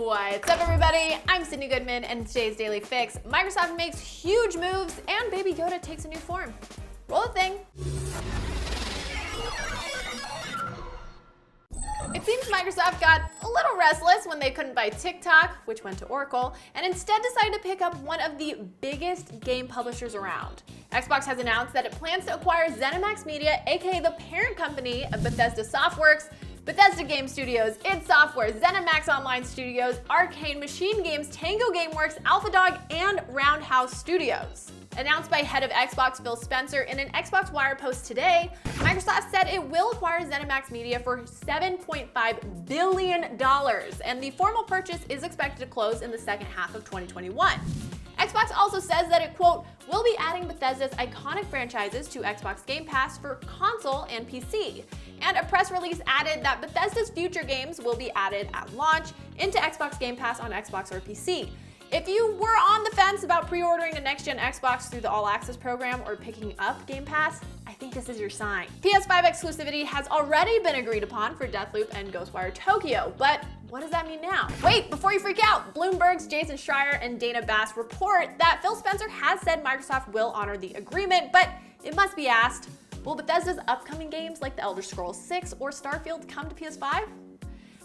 What's up, everybody? I'm Sydney Goodman, and in today's Daily Fix, Microsoft makes huge moves and Baby Yoda takes a new form. Roll the thing. It seems Microsoft got a little restless when they couldn't buy TikTok, which went to Oracle, and instead decided to pick up one of the biggest game publishers around. Xbox has announced that it plans to acquire ZeniMax Media, aka the parent company of Bethesda Softworks, Bethesda Game Studios, id Software, ZeniMax Online Studios, Arcane, Machine Games, Tango Gameworks, AlphaDog, and Roundhouse Studios. Announced by head of Xbox Phil Spencer in an Xbox Wire post today, Microsoft said it will acquire ZeniMax Media for $7.5 billion, and the formal purchase is expected to close in the second half of 2021. Xbox also says that it, quote, will be adding Bethesda's iconic franchises to Xbox Game Pass for console and PC. And a press release added that Bethesda's future games will be added at launch into Xbox Game Pass on Xbox or PC. If you were on the fence about pre-ordering a next-gen Xbox through the All Access program or picking up Game Pass, I think this is your sign. PS5 exclusivity has already been agreed upon for Deathloop and Ghostwire Tokyo, but what does that mean now? Wait, before you freak out, Bloomberg's Jason Schreier and Dana Bass report that Phil Spencer has said Microsoft will honor the agreement, but it must be asked, will Bethesda's upcoming games like The Elder Scrolls 6 or Starfield come to PS5?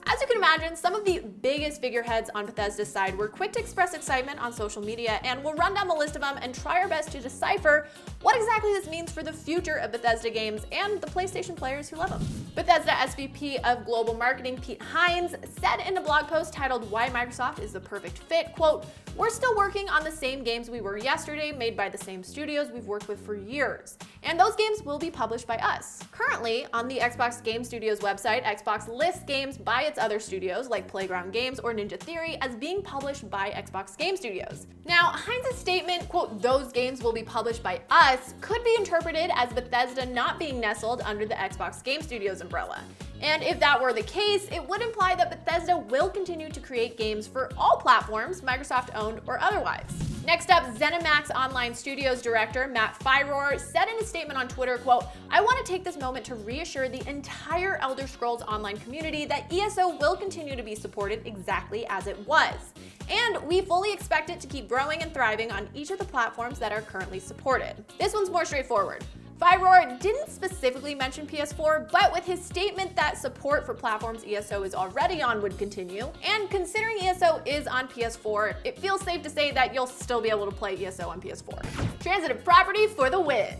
As you can imagine, some of the biggest figureheads on Bethesda's side were quick to express excitement on social media, and we'll run down the list of them and try our best to decipher what exactly this means for the future of Bethesda games and the PlayStation players who love them. Bethesda SVP of Global Marketing Pete Hines said in a blog post titled Why Microsoft is the Perfect Fit, quote, we're still working on the same games we were yesterday, made by the same studios we've worked with for years, and those games will be published by us. Currently, on the Xbox Game Studios website, Xbox lists games by its other studios like Playground Games or Ninja Theory as being published by Xbox Game Studios. Now, Hines' statement, quote, those games will be published by us, could be interpreted as Bethesda not being nestled under the Xbox Game Studios umbrella. And if that were the case, it would imply that Bethesda will continue to create games for all platforms, Microsoft owned or otherwise. Next up, ZeniMax Online Studios director Matt Firor said in a statement on Twitter, quote, I want to take this moment to reassure the entire Elder Scrolls Online community that ESO will continue to be supported exactly as it was. And we fully expect it to keep growing and thriving on each of the platforms that are currently supported. This one's more straightforward. Firor didn't specifically mention PS4, but with his statement that support for platforms ESO is already on would continue, and considering ESO is on PS4, it feels safe to say that you'll still be able to play ESO on PS4. Transitive property for the win.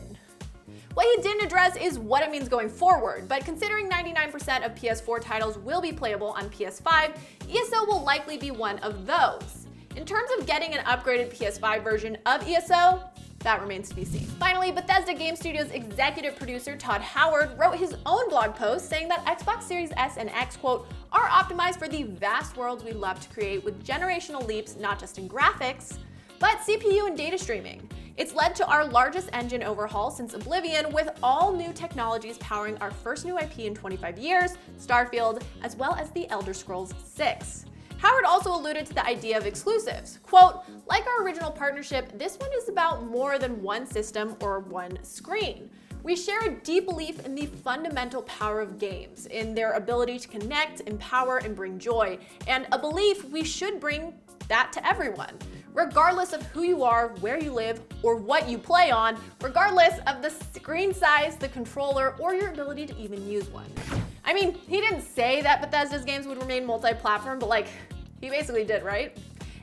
What he didn't address is what it means going forward, but considering 99% of PS4 titles will be playable on PS5, ESO will likely be one of those. In terms of getting an upgraded PS5 version of ESO, that remains to be seen. Finally, Bethesda Game Studios executive producer Todd Howard wrote his own blog post saying that Xbox Series S and X, quote, are optimized for the vast worlds we love to create with generational leaps not just in graphics, but CPU and data streaming. It's led to our largest engine overhaul since Oblivion, with all new technologies powering our first new IP in 25 years, Starfield, as well as The Elder Scrolls 6. Howard also alluded to the idea of exclusives. Quote, like our original partnership, this one is about more than one system or one screen. We share a deep belief in the fundamental power of games, in their ability to connect, empower, and bring joy, and a belief we should bring that to everyone, regardless of who you are, where you live, or what you play on, regardless of the screen size, the controller, or your ability to even use one. I mean, he didn't say that Bethesda's games would remain multi-platform, but he basically did, right?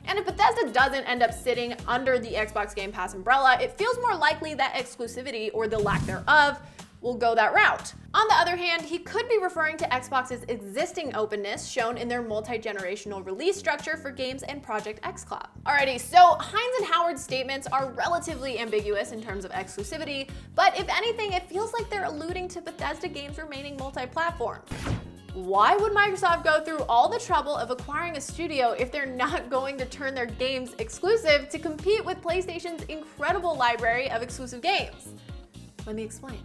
And if Bethesda doesn't end up sitting under the Xbox Game Pass umbrella, it feels more likely that exclusivity, or the lack thereof, will go that route. On the other hand, he could be referring to Xbox's existing openness shown in their multi-generational release structure for games and Project xCloud. Alrighty, so Hines and Howard's statements are relatively ambiguous in terms of exclusivity, but if anything, it feels like they're alluding to Bethesda games remaining multi-platform. Why would Microsoft go through all the trouble of acquiring a studio if they're not going to turn their games exclusive to compete with PlayStation's incredible library of exclusive games? Let me explain.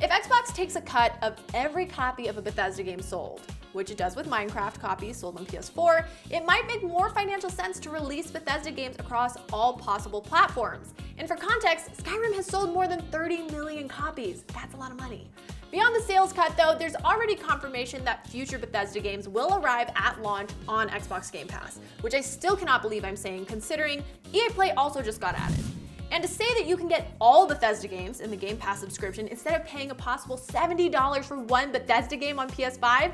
If Xbox takes a cut of every copy of a Bethesda game sold, which it does with Minecraft copies sold on PS4, it might make more financial sense to release Bethesda games across all possible platforms. And for context, Skyrim has sold more than 30 million copies. That's a lot of money. Beyond the sales cut though, there's already confirmation that future Bethesda games will arrive at launch on Xbox Game Pass, which I still cannot believe I'm saying considering EA Play also just got added. And to say that you can get all Bethesda games in the Game Pass subscription instead of paying a possible $70 for one Bethesda game on PS5,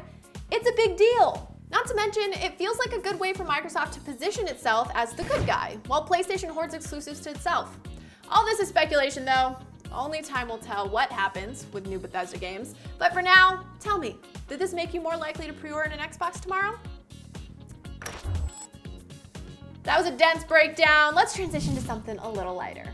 it's a big deal. Not to mention, it feels like a good way for Microsoft to position itself as the good guy, while PlayStation hoards exclusives to itself. All this is speculation though. Only time will tell what happens with new Bethesda games. But for now, tell me, did this make you more likely to pre-order an Xbox tomorrow? That was a dense breakdown. Let's transition to something a little lighter.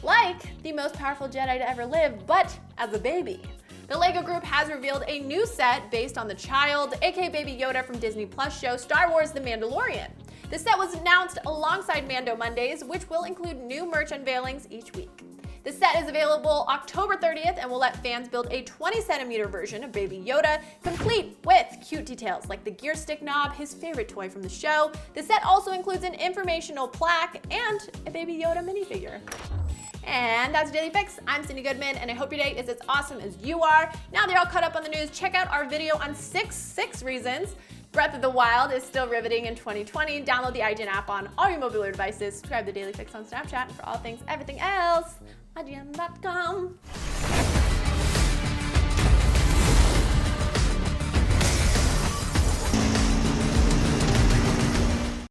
Like the most powerful Jedi to ever live, but as a baby. The LEGO Group has revealed a new set based on the child, aka Baby Yoda from Disney Plus show Star Wars The Mandalorian. The set was announced alongside Mando Mondays, which will include new merch unveilings each week. The set is available October 30th and will let fans build a 20cm version of Baby Yoda, complete with cute details like the gear stick knob, his favorite toy from the show. The set also includes an informational plaque and a Baby Yoda minifigure. And that's Daily Fix. I'm Cindy Goodman, and I hope your day is as awesome as you are. Now that you're all caught up on the news, check out our video on 6 reasons Breath of the Wild is still riveting in 2020. Download the IGN app on all your mobile devices. Subscribe to Daily Fix on Snapchat. And for all things everything else, IGN.com.